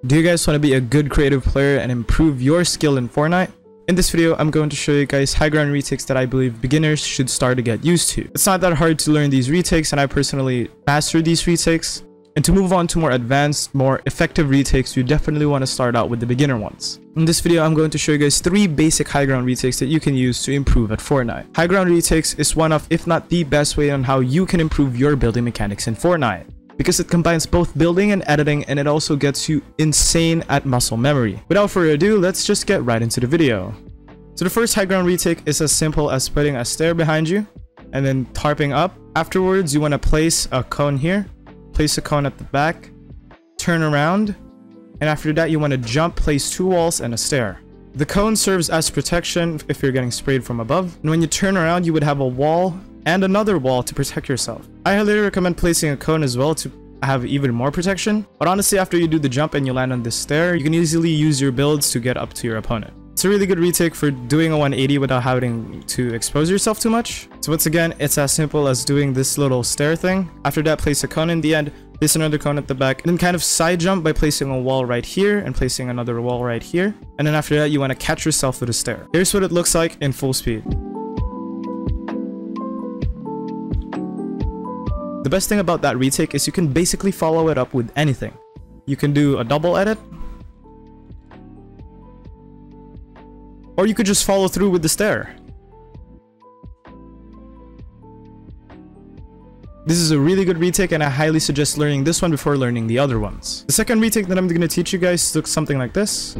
Do you guys want to be a good creative player and improve your skill in Fortnite? In this video, I'm going to show you guys high ground retakes that I believe beginners should start to get used to. It's not that hard to learn these retakes, and I personally mastered these retakes. And to move on to more advanced, more effective retakes, you definitely want to start out with the beginner ones. In this video, I'm going to show you guys 3 basic high ground retakes that you can use to improve at Fortnite. High ground retakes is one of, if not the best way on how you can improve your building mechanics in Fortnite, because it combines both building and editing, and it also gets you insane at muscle memory. Without further ado, let's just get right into the video. So the first high ground retake is as simple as putting a stair behind you and then tarping up. Afterwards, you want to place a cone here, place a cone at the back, turn around, and after that you want to jump, place 2 walls and a stair. The cone serves as protection if you're getting sprayed from above, and when you turn around you would have a wall and another wall to protect yourself. I highly recommend placing a cone as well to have even more protection, but honestly, after you do the jump and you land on this stair, you can easily use your builds to get up to your opponent. It's a really good retake for doing a 180 without having to expose yourself too much. So once again, it's as simple as doing this little stair thing. After that, place a cone in the end, place another cone at the back, and then kind of side jump by placing a wall right here and placing another wall right here. And then after that, you want to catch yourself with a stair. Here's what it looks like in full speed. The best thing about that retake is you can basically follow it up with anything. You can do a double edit, or you could just follow through with the stair. This is a really good retake, and I highly suggest learning this one before learning the other ones. The second retake that I'm going to teach you guys looks something like this.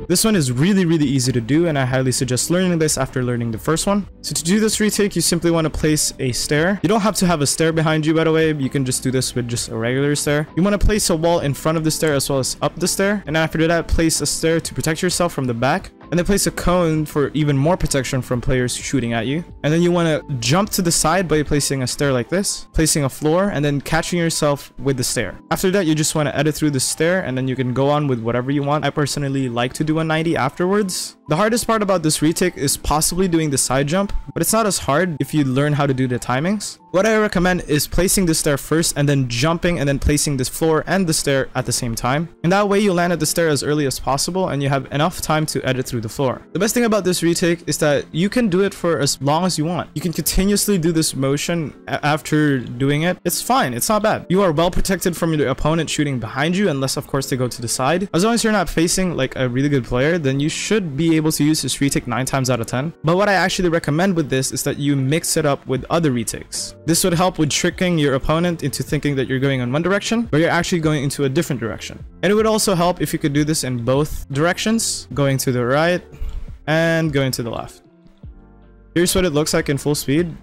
This one is really easy to do, and I highly suggest learning this after learning the first one. So to do this retake, you simply want to place a stair. You don't have to have a stair behind you, by the way. You can just do this with just a regular stair. You want to place a wall in front of the stair as well as up the stair. And after that, place a stair to protect yourself from the back. And then place a cone for even more protection from players shooting at you. And then you want to jump to the side by placing a stair like this, placing a floor, and then catching yourself with the stair. After that, you just want to edit through the stair, and then you can go on with whatever you want. I personally like to do a 90 afterwards. The hardest part about this retake is possibly doing the side jump, but it's not as hard if you learn how to do the timings. What I recommend is placing the stair first and then jumping and then placing this floor and the stair at the same time. And that way you land at the stair as early as possible and you have enough time to edit through the floor. The best thing about this retake is that you can do it for as long as you want. You can continuously do this motion after doing it. It's fine. It's not bad. You are well protected from your opponent shooting behind you, unless of course they go to the side. As long as you're not facing like a really good player, then you should be able to use this retake 9 times out of 10. But what I actually recommend with this is that you mix it up with other retakes. This would help with tricking your opponent into thinking that you're going in one direction, but you're actually going into a different direction. And it would also help if you could do this in both directions, going to the right and going to the left. Here's what it looks like in full speed.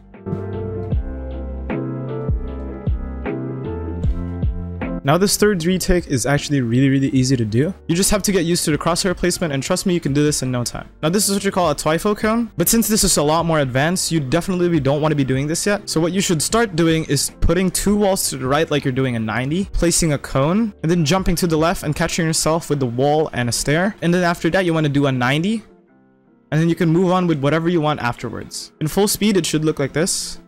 Now this third retake is actually really easy to do. You just have to get used to the crosshair placement, and trust me, you can do this in no time. Now this is what you call a TWIFO cone, but since this is a lot more advanced, you definitely don't want to be doing this yet. So what you should start doing is putting 2 walls to the right like you're doing a 90, placing a cone, and then jumping to the left and catching yourself with the wall and a stair. And then after that, you want to do a 90, and then you can move on with whatever you want afterwards. In full speed, it should look like this.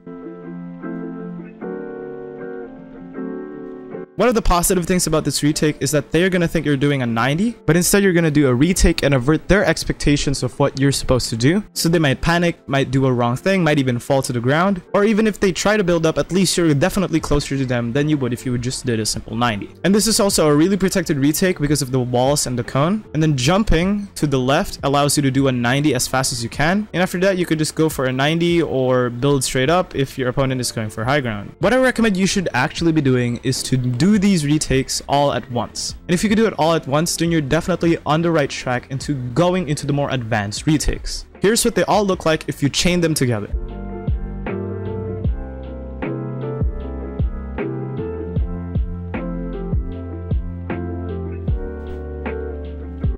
One of the positive things about this retake is that they're going to think you're doing a 90, but instead you're going to do a retake and avert their expectations of what you're supposed to do. So they might panic, might do a wrong thing, might even fall to the ground, or even if they try to build up, at least you're definitely closer to them than you would if you would just did a simple 90. And this is also a really protected retake because of the walls and the cone. And then jumping to the left allows you to do a 90 as fast as you can. And after that, you could just go for a 90 or build straight up if your opponent is going for high ground. What I recommend you should actually be doing is to do these retakes all at once. And if you can do it all at once, then you're definitely on the right track into going into the more advanced retakes. Here's what they all look like if you chain them together.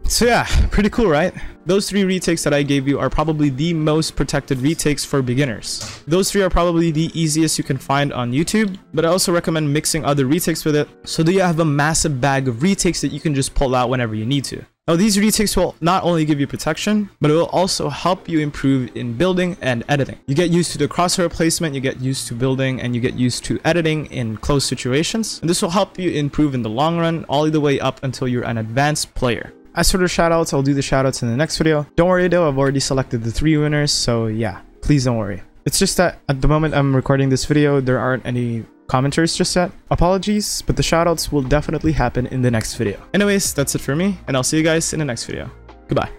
So yeah, pretty cool, right? Those 3 retakes that I gave you are probably the most protected retakes for beginners. Those 3 are probably the easiest you can find on YouTube, but I also recommend mixing other retakes with it so that you have a massive bag of retakes that you can just pull out whenever you need to. Now, these retakes will not only give you protection, but it will also help you improve in building and editing. You get used to the crosshair placement, you get used to building, and you get used to editing in close situations. And this will help you improve in the long run, all the way up until you're an advanced player. As for the shoutouts, I'll do the shoutouts in the next video. Don't worry though, I've already selected the 3 winners, so yeah, please don't worry. It's just that at the moment I'm recording this video, there aren't any commenters just yet. Apologies, but the shoutouts will definitely happen in the next video. Anyways, that's it for me, and I'll see you guys in the next video. Goodbye.